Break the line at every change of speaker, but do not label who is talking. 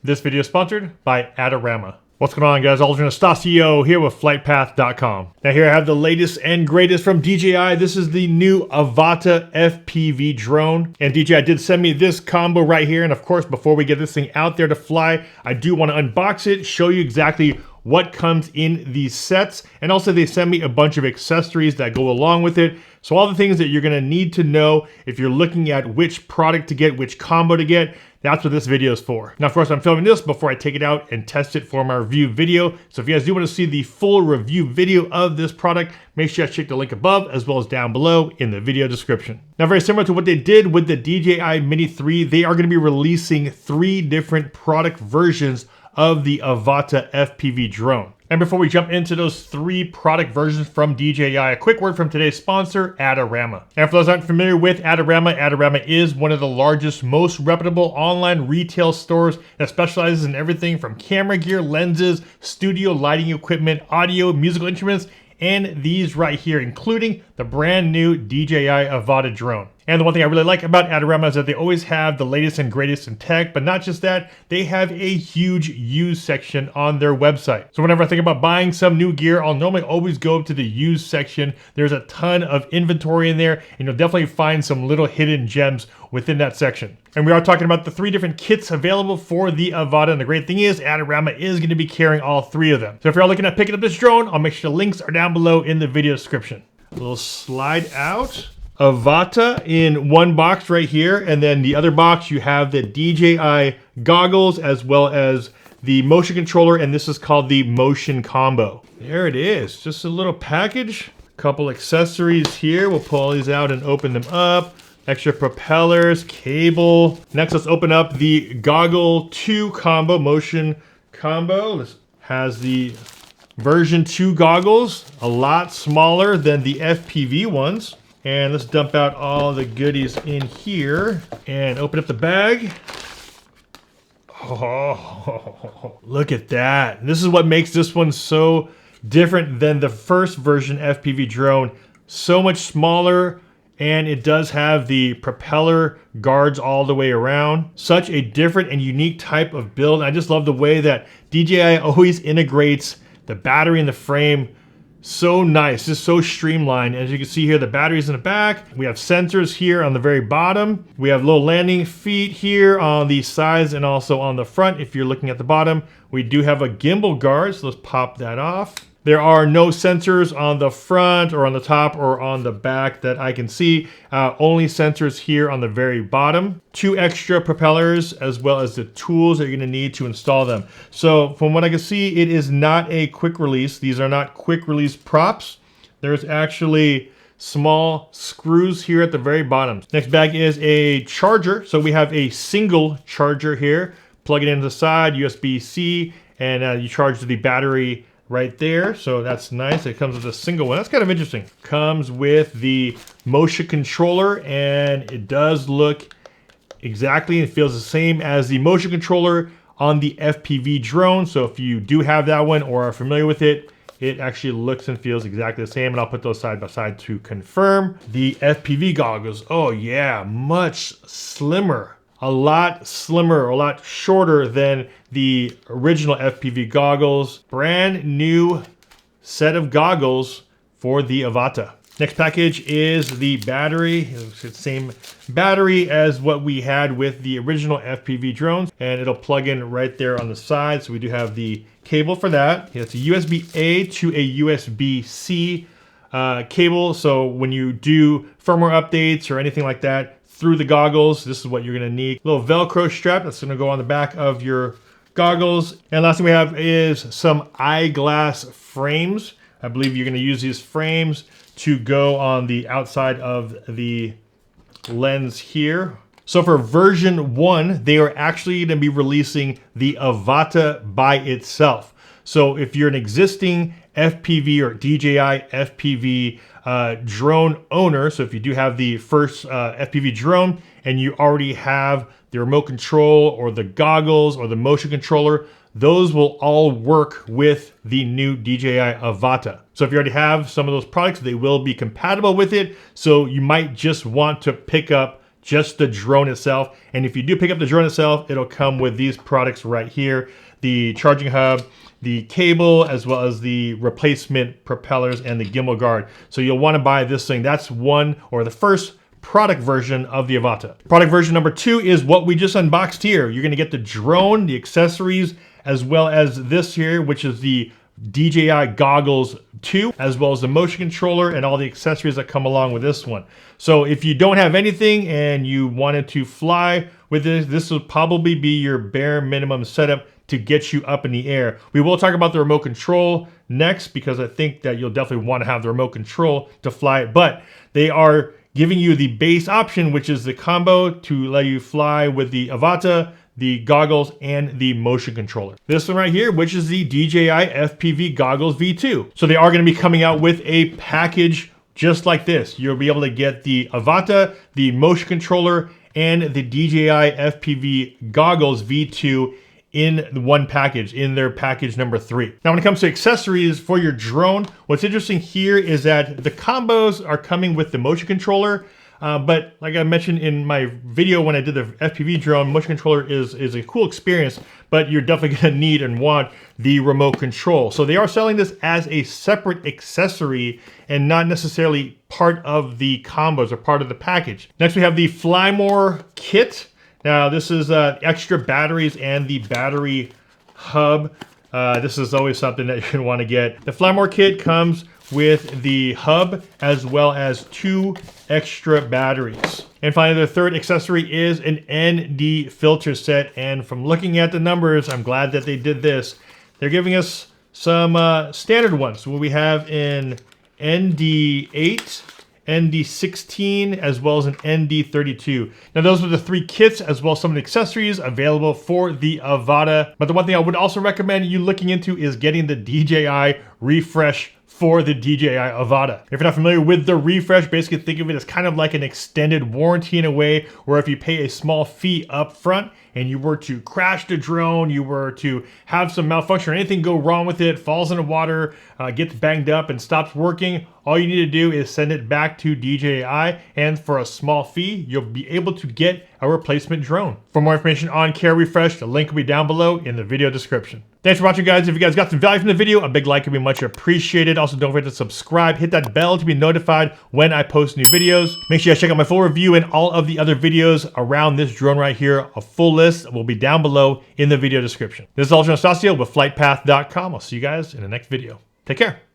This video is sponsored by Adorama. What's going on, guys? Aldrin Anastacio here with FlytPath.com. Now here I have the latest and greatest from DJI. This is the new Avata FPV drone. And DJI did send me this combo right here. And of course, before we get this thing out there to fly, I do want to unbox it, show you exactly what comes in these sets. And also they send me a bunch of accessories that go along with it. So all the things that you're gonna need to know if you're looking at which product to get, which combo to get, that's what this video is for. Now, of course, I'm filming this before I take it out and test it for my review video. So if you guys do want to see the full review video of this product, make sure you check the link above as well as down below in the video description. Now, very similar to what they did with the DJI Mini 3, they are going to be releasing 3 different product versions of the Avata FPV drone. And before we jump into those 3 product versions from DJI, a quick word from today's sponsor, Adorama. And for those who aren't familiar with Adorama, Adorama is one of the largest, most reputable online retail stores that specializes in everything from camera gear, lenses, studio lighting equipment, audio, musical instruments, and these right here, including the brand new DJI Avata drone. And the one thing I really like about Adorama is that they always have the latest and greatest in tech, but not just that, they have a huge used section on their website. So whenever I think about buying some new gear, I'll normally always go to the used section. There's a ton of inventory in there, and you'll definitely find some little hidden gems within that section. And we are talking about the 3 different kits available for the Avata, and the great thing is Adorama is going to be carrying all 3 of them. So if you're looking at picking up this drone, I'll make sure the links are down below in the video description. A little slide out. Avata in one box right here, and then the other box you have the DJI goggles as well as the motion controller, and this is called the motion combo. There it is, just a little package. Couple accessories here. We'll pull all these out and open them up. Extra propellers, cable. Next, let's open up the goggle 2 combo, motion combo. This has the version 2 goggles, a lot smaller than the FPV ones. And let's dump out all the goodies in here and open up the bag. Oh, look at that. This is what makes this one so different than the first version FPV drone. So much smaller, and it does have the propeller guards all the way around. Such a different and unique type of build. I just love the way that DJI always integrates the battery in the frame. So nice, just so streamlined. As you can see here, the battery's in the back. We have sensors here on the very bottom. We have little landing feet here on the sides and also on the front. If you're looking at the bottom, we do have a gimbal guard, so let's pop that off. There are no sensors on the front or on the top or on the back that I can see. Only sensors here on the very bottom. 2 extra propellers as well as the tools that you're going to need to install them. So from what I can see, it is not a quick release. These are not quick release props. There's actually small screws here at the very bottom. Next bag is a charger. So we have a single charger here. Plug it into the side, USB-C, and you charge the battery right there. So that's nice. It comes with a single one. That's kind of interesting. Comes with the motion controller, and it does look exactly, it feels the same as the motion controller on the FPV drone. So if you do have that one or are familiar with it, it actually looks and feels exactly the same. And I'll put those side by side to confirm. The FPV goggles, oh yeah, much slimmer. A lot slimmer, a lot shorter than the original FPV goggles. Brand new set of goggles for the Avata. Next package is the battery. It's the same battery as what we had with the original FPV drones, and it'll plug in right there on the side. So we do have the cable for that. It's a USB-A to a USB-C cable. So when you do firmware updates or anything like that, through the goggles, this is what you're gonna need. A little Velcro strap that's gonna go on the back of your goggles. And last thing we have is some eyeglass frames. I believe you're gonna use these frames to go on the outside of the lens here. So for version 1, they are actually gonna be releasing the Avata by itself. So if you're an existing FPV or DJI FPV drone owner, so if you do have the first FPV drone and you already have the remote control or the goggles or the motion controller, those will all work with the new DJI Avata. So if you already have some of those products, they will be compatible with it. So you might just want to pick up just the drone itself. And if you do pick up the drone itself, it'll come with these products right here, the charging hub, the cable, as well as the replacement propellers and the gimbal guard. So you'll want to buy this thing. That's one, or the first product version of the Avata. Product version number 2 is what we just unboxed here. You're going to get the drone, the accessories, as well as this here, which is the DJI Goggles 2, as well as the motion controller and all the accessories that come along with this one. So if you don't have anything and you wanted to fly with this, this will probably be your bare minimum setup to get you up in the air. We will talk about the remote control next, because I think that you'll definitely want to have the remote control to fly it, but they are giving you the base option, which is the combo to let you fly with the Avata, the goggles, and the motion controller. This one right here, which is the DJI FPV Goggles V2. So they are going to be coming out with a package just like this. You'll be able to get the Avata, the motion controller, and the DJI FPV Goggles V2 in one package, in their package number 3. Now, when it comes to accessories for your drone, what's interesting here is that the combos are coming with the motion controller, but like I mentioned in my video when I did the FPV drone, motion controller is a cool experience, but you're definitely gonna need and want the remote control. So they are selling this as a separate accessory and not necessarily part of the combos or part of the package. Next, we have the Fly More kit. Now, this is extra batteries and the battery hub. This is always something that you're gonna wanna get. The Fly More kit comes with the hub as well as 2 extra batteries. And finally, the third accessory is an ND filter set. And from looking at the numbers, I'm glad that they did this. They're giving us some standard ones. What we have in ND8, ND16, as well as an ND32. Now, those are the 3 kits, as well as some of the accessories available for the Avata. But the one thing I would also recommend you looking into is getting the DJI refresh for the DJI Avata. If you're not familiar with the refresh, basically think of it as kind of like an extended warranty in a way, where if you pay a small fee up front and you were to crash the drone, you were to have some malfunction or anything go wrong with it, falls in the water, gets banged up and stops working, all you need to do is send it back to DJI, and for a small fee, you'll be able to get a replacement drone. For more information on Care Refresh, the link will be down below in the video description. Thanks for watching, guys. If you guys got some value from the video, a big like would be much appreciated. Also, don't forget to subscribe, hit that bell to be notified when I post new videos. Make sure you guys check out my full review and all of the other videos around this drone right here. A full list will be down below in the video description. This is Ultra Anastasio with FlytPath.com. I'll see you guys in the next video. Take care.